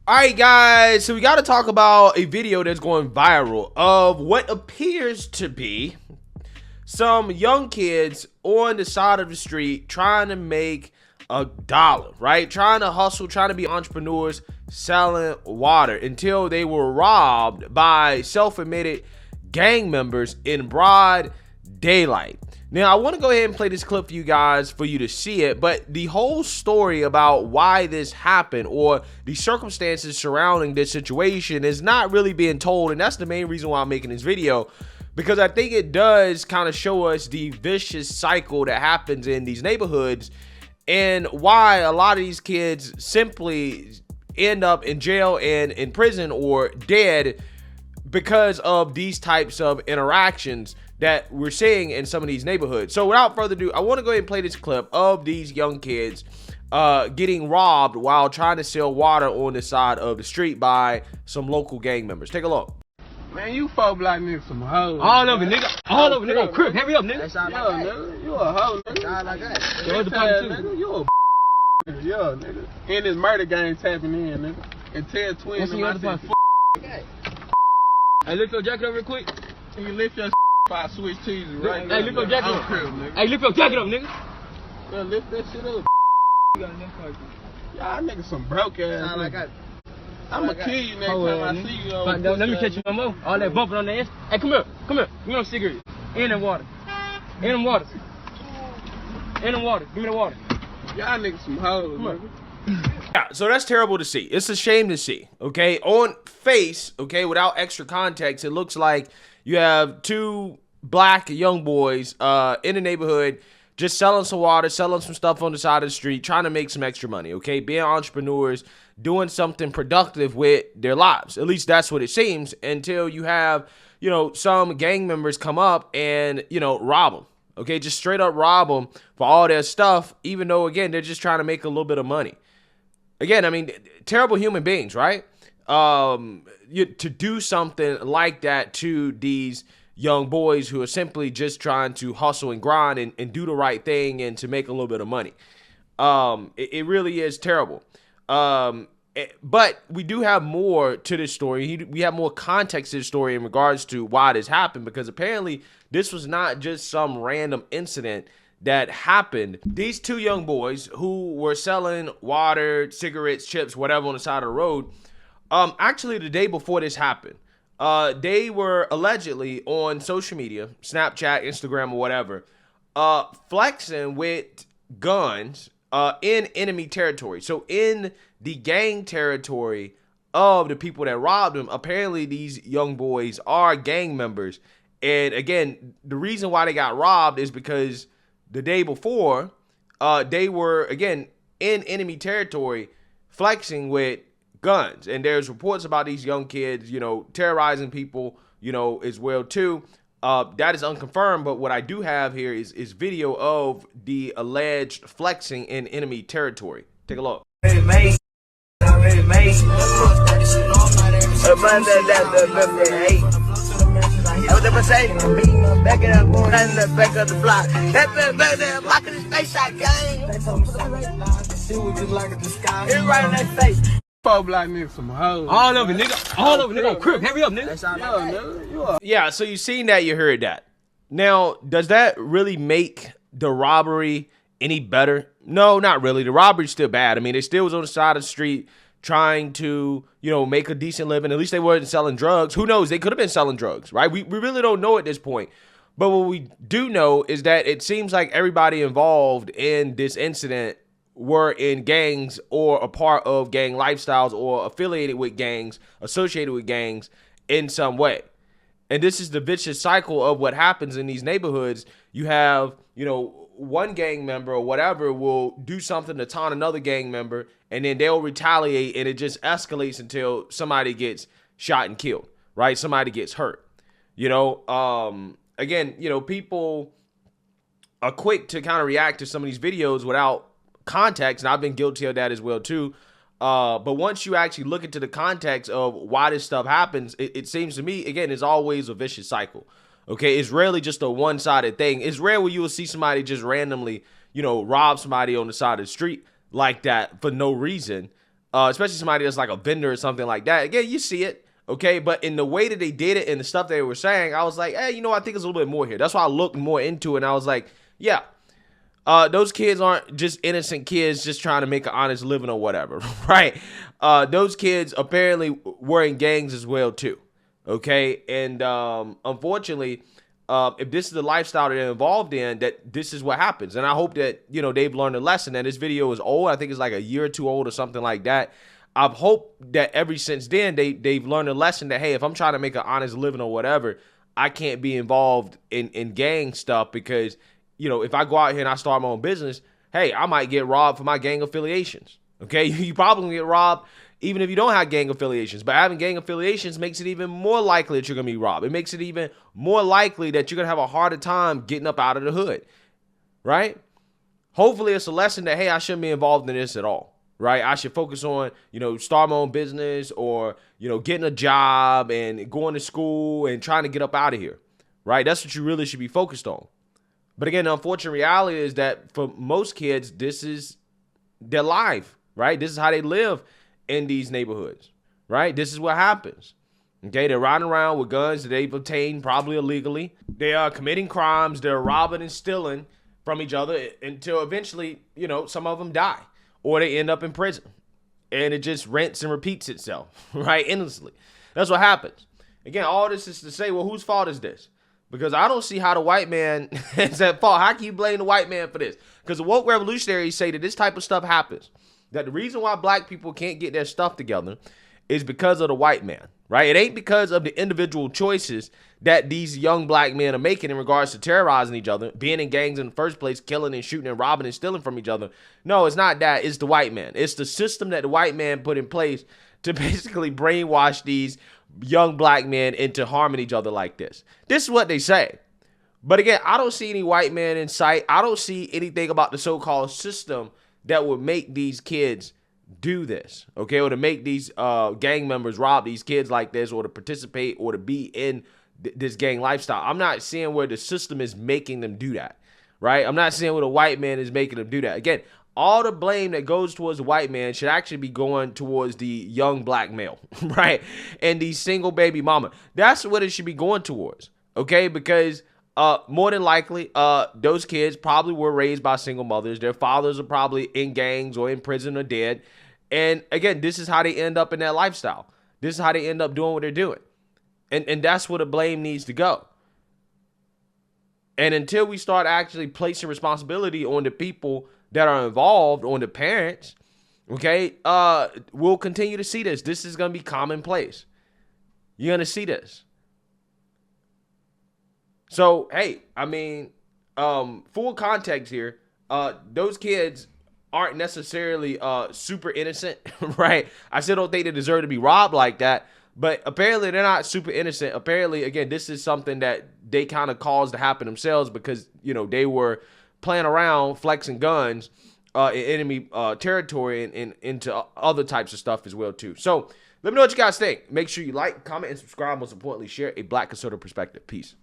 Alright guys, so we got to talk about a video that's going viral of what appears to be some young kids on the side of the street trying to make $1, right? Trying to hustle, trying to be entrepreneurs, selling water until they were robbed by self-admitted gang members in broad daylight. Now, I want to go ahead and play this clip for you guys for you to see it, but the whole story about why this happened or the circumstances surrounding this situation is not really being told, and that's the main reason why I'm making this video, because I think it does kind of show us the vicious cycle that happens in these neighborhoods and why a lot of these kids simply end up in jail and in prison or dead because of these types of interactions that we're seeing in some of these neighborhoods. So without further ado, I want to go ahead and play this clip of these young kids getting robbed while trying to sell water on the side of the street by some local gang members. Take a look. Man, you 4 block niggas some hoes. All of it, nigga. All of it, nigga. Crip, heavy up, nigga. Yo, nigga, you a hoe, nigga. Like that. So what's the point, nigga? You a yo, nigga. And this murder gang tapping in, nigga. And tell twins and I said, hey, lift your jacket up real quick. You lift your I switch cheese right now. Hey, lift your jacket up. Nigga. Hey, lift your jacket up, nigga. Yeah, lift that shit up. Y'all niggas some broke ass. Like that. I'ma kill you next time I see you. Let me catch you no more. All that bumping on the ass. Hey, come here. Come here. Give me those cigarettes. In the water. In the water. In the water. Give me the water. Y'all niggas some hoes, nigga. Yeah, so that's terrible to see. It's a shame to see, okay? On face, okay, without extra context, it looks like you have 2 black young boys in the neighborhood just selling some water, selling some stuff on the side of the street, trying to make some extra money, okay? Being entrepreneurs, doing something productive with their lives. At least that's what it seems, until you have, you know, some gang members come up and, you know, rob them, okay? Just straight up rob them for all their stuff, even though, again, they're just trying to make a little bit of money. Again, I mean, terrible human beings, right? To do something like that to these young boys who are simply just trying to hustle and grind and do the right thing and to make a little bit of money. It really is terrible. But we do have more to this story. We have more context to the story in regards to why this happened, because apparently this was not just some random incident that happened. These 2 young boys who were selling water, cigarettes, chips, whatever on the side of the road, actually the day before this happened, they were allegedly on social media, Snapchat, Instagram, or whatever, flexing with guns in enemy territory. So in the gang territory of the people that robbed them, apparently these young boys are gang members. And again, the reason why they got robbed is because the day before, they were, again, in enemy territory flexing with guns. And there's reports about these young kids, you know, terrorizing people, you know, as well, too. That is unconfirmed, but what I do have here is video of the alleged flexing in enemy territory. Take a look. Back in the back of the block. That block of the space shot gang. It's right in that face. 4 block niggas some hoes. All of it, nigga. All of it, nigga. Crip, heavy up, nigga. Yo, nigga, you a Yeah, so you seen that, you heard that. Now, does that really make the robbery any better? No, not really. The robbery's still bad. I mean, they still was on the side of the street trying to, you know, make a decent living. At least they weren't selling drugs. Who knows? They could have been selling drugs, right? We really don't know at this point. But what we do know is that it seems like everybody involved in this incident were in gangs or a part of gang lifestyles or affiliated with gangs, associated with gangs in some way. And this is the vicious cycle of what happens in these neighborhoods. You have, you know, one gang member or whatever will do something to taunt another gang member, and then they'll retaliate, and it just escalates until somebody gets shot and killed, right? Somebody gets hurt. You know, again, you know, people are quick to kind of react to some of these videos without context, and I've been guilty of that as well too. But once you actually look into the context of why this stuff happens, it seems to me, again, it's always a vicious cycle. Okay, it's rarely just a one-sided thing. It's rare where you will see somebody just randomly, you know, rob somebody on the side of the street like that for no reason. especially somebody that's like a vendor or something like that. Again, you see it, okay? But in the way that they did it and the stuff they were saying, I was like, hey, you know, I think there's a little bit more here. That's why I looked more into it, and I was like, yeah, those kids aren't just innocent kids just trying to make an honest living or whatever, right? Those kids apparently were in gangs as well too, okay? And unfortunately, if this is the lifestyle that they're involved in, that this is what happens. And I hope that, you know, they've learned a lesson. And this video is old. I think it's like a year or two old or something like that. I hope that ever since then, they've learned a lesson that, hey, if I'm trying to make an honest living or whatever, I can't be involved in gang stuff because, you know, if I go out here and I start my own business, hey, I might get robbed for my gang affiliations. Okay, you probably get robbed even if you don't have gang affiliations. But having gang affiliations makes it even more likely that you're going to be robbed. It makes it even more likely that you're going to have a harder time getting up out of the hood, right? Hopefully it's a lesson that, hey, I shouldn't be involved in this at all, right? I should focus on, you know, start my own business or, you know, getting a job and going to school and trying to get up out of here, right? That's what you really should be focused on. But again, the unfortunate reality is that for most kids, this is their life, right? This is how they live in these neighborhoods, right? This is what happens. Okay, they're riding around with guns that they've obtained probably illegally. They are committing crimes. They're robbing and stealing from each other until eventually, you know, some of them die or they end up in prison. And it just rinses and repeats itself, right? Endlessly. That's what happens. Again, all this is to say, well, whose fault is this? Because I don't see how the white man is at fault. How can you blame the white man for this? Because the woke revolutionaries say that this type of stuff happens. That the reason why black people can't get their stuff together is because of the white man, right? It ain't because of the individual choices that these young black men are making in regards to terrorizing each other, being in gangs in the first place, killing and shooting and robbing and stealing from each other. No, it's not that. It's the white man. It's the system that the white man put in place to basically brainwash these young black men into harming each other like this. This is what they say. But again, I don't see any white man in sight. I don't see anything about the so-called system that would make these kids do this, okay, or to make these gang members rob these kids like this, or to participate or to be in this gang lifestyle. I'm not seeing where the system is making them do that, right? I'm not seeing where the white man is making them do that. Again, all the blame that goes towards the white man should actually be going towards the young black male, right? And the single baby mama. That's what it should be going towards, okay? Because more than likely, those kids probably were raised by single mothers. Their fathers are probably in gangs or in prison or dead. And again, this is how they end up in that lifestyle. This is how they end up doing what they're doing. And that's where the blame needs to go. And until we start actually placing responsibility on the people that are involved, on the parents, okay, we'll continue to see this. This is going to be commonplace. You're going to see this. So, hey, I mean, full context here, those kids aren't necessarily super innocent, right? I still don't think they deserve to be robbed like that, but apparently they're not super innocent. Apparently, again, this is something that they kind of caused to happen themselves because, you know, they were playing around, flexing guns in enemy territory and into other types of stuff as well, too. So, let me know what you guys think. Make sure you like, comment, and subscribe. Most importantly, share a black conservative perspective. Peace.